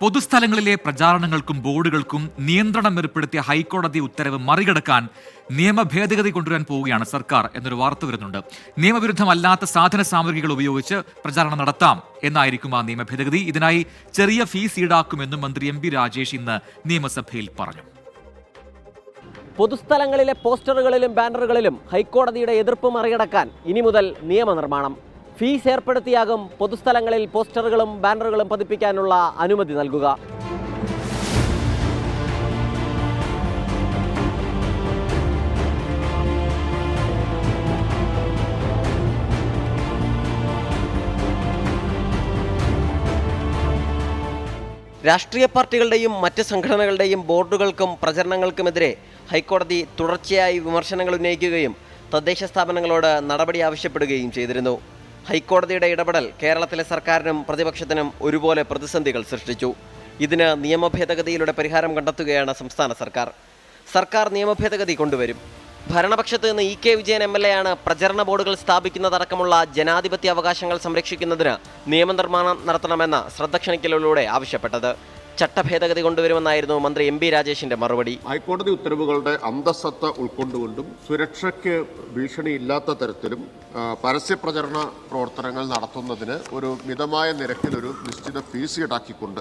പൊതുസ്ഥലങ്ങളിലെ പ്രചാരണങ്ങൾക്കും ബോർഡുകൾക്കും നിയന്ത്രണം ഏർപ്പെടുത്തിയ ഹൈക്കോടതി ഉത്തരവ് മറികടക്കാൻ നിയമ ഭേദഗതി കൊണ്ടുവരാൻ പോവുകയാണ് സർക്കാർ എന്നൊരു വാർത്ത വരുന്നുണ്ട്. നിയമവിരുദ്ധമല്ലാത്ത സാധന സാമഗ്രികൾ ഉപയോഗിച്ച് പ്രചാരണം നടത്താം എന്നായിരിക്കും ആ നിയമ ഭേദഗതി. ഇതിനായി ചെറിയ ഫീസ് ഈടാക്കുമെന്നും മന്ത്രി എം.പി. രാജേഷ് ഇന്ന് നിയമസഭയിൽ പറഞ്ഞു. പൊതുസ്ഥലങ്ങളിലെ പോസ്റ്ററുകളിലും ബാനറുകളിലും ഹൈക്കോടതിയുടെ എതിർപ്പ് മറികടക്കാൻ ഇനി മുതൽ നിയമനിർമ്മാണം. ഫീസ് ഏർപ്പെടുത്തിയാകും പൊതുസ്ഥലങ്ങളിൽ പോസ്റ്ററുകളും ബാനറുകളും പതിപ്പിക്കാനുള്ള അനുമതി നൽകുക. രാഷ്ട്രീയ പാർട്ടികളുടെയും മറ്റ് സംഘടനകളുടെയും ബോർഡുകൾക്കും പ്രചരണങ്ങൾക്കുമെതിരെ ഹൈക്കോടതി തുടർച്ചയായി വിമർശനങ്ങൾ ഉന്നയിക്കുകയും തദ്ദേശ സ്ഥാപനങ്ങളോട് നടപടി ആവശ്യപ്പെടുകയും ചെയ്തിരുന്നു. ഹൈക്കോടതിയുടെ ഇടപെടൽ കേരളത്തിലെ സർക്കാരിനും പ്രതിപക്ഷത്തിനും ഒരുപോലെ പ്രതിസന്ധികൾ സൃഷ്ടിച്ചു. ഇതിന് നിയമഭേദഗതിയിലൂടെ പരിഹാരം കണ്ടെത്തുകയാണ് സംസ്ഥാന സർക്കാർ. സർക്കാർ നിയമഭേദഗതി കൊണ്ടുവരും. ഭരണപക്ഷത്ത് നിന്ന് ഇ കെ വിജയൻ MLA ആണ് പ്രചരണ ബോർഡുകൾ സ്ഥാപിക്കുന്നതടക്കമുള്ള ജനാധിപത്യ അവകാശങ്ങൾ സംരക്ഷിക്കുന്നതിന് നിയമനിർമ്മാണം നടത്തണമെന്ന ശ്രദ്ധ ക്ഷണിക്കലിലൂടെ ആവശ്യപ്പെട്ടത്. ചട്ടഭേദഗതി കൊണ്ടുവരുമെന്നായിരുന്നു മന്ത്രി എം.പി. രാജേഷിന്റെ മറുപടി. ഹൈക്കോടതി ഉത്തരവുകളുടെ അന്തസ്സത്ത ഉൾക്കൊണ്ടുകൊണ്ടും സുരക്ഷയ്ക്ക് ഭീഷണിയില്ലാത്ത തരത്തിലും പരസ്യപ്രചരണ പ്രവർത്തനങ്ങൾ നടത്തുന്നതിന് ഒരു മിതമായ നിരക്കിലൊരു നിശ്ചിത ഫീസ് ഈടാക്കിക്കൊണ്ട്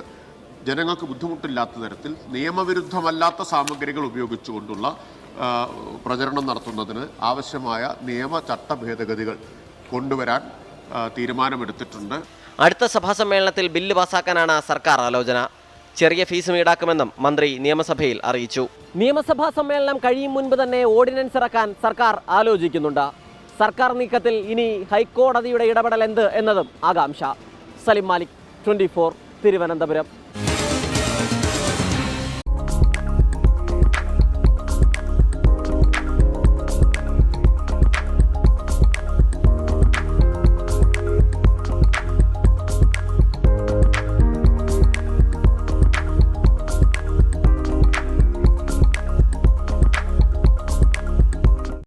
ജനങ്ങൾക്ക് ബുദ്ധിമുട്ടില്ലാത്ത തരത്തിൽ നിയമവിരുദ്ധമല്ലാത്ത സാമഗ്രികൾ ഉപയോഗിച്ചുകൊണ്ടുള്ള പ്രചരണം നടത്തുന്നതിന് ആവശ്യമായ ചട്ട ഭേദഗതികൾ കൊണ്ടുവരാൻ തീരുമാനമെടുത്തിട്ടുണ്ട്. അടുത്ത സഭാ സമ്മേളനത്തിൽ ബില്ല് പാസാക്കാനാണ് സർക്കാർ ആലോചന. ചെറിയ ഫീസും ഈടാക്കുമെന്നും മന്ത്രി നിയമസഭയിൽ അറിയിച്ചു. നിയമസഭാ സമ്മേളനം കഴിയും മുൻപ് തന്നെ ഓർഡിനൻസ് ഇറക്കാൻ സർക്കാർ ആലോചിക്കുന്നുണ്ട്. സർക്കാർ നീക്കത്തിൽ ഇനി ഹൈക്കോടതിയുടെ ഇടപെടൽ എന്ത് എന്നതും ആകാംക്ഷ. സലിം മാലിക്, 24, തിരുവനന്തപുരം.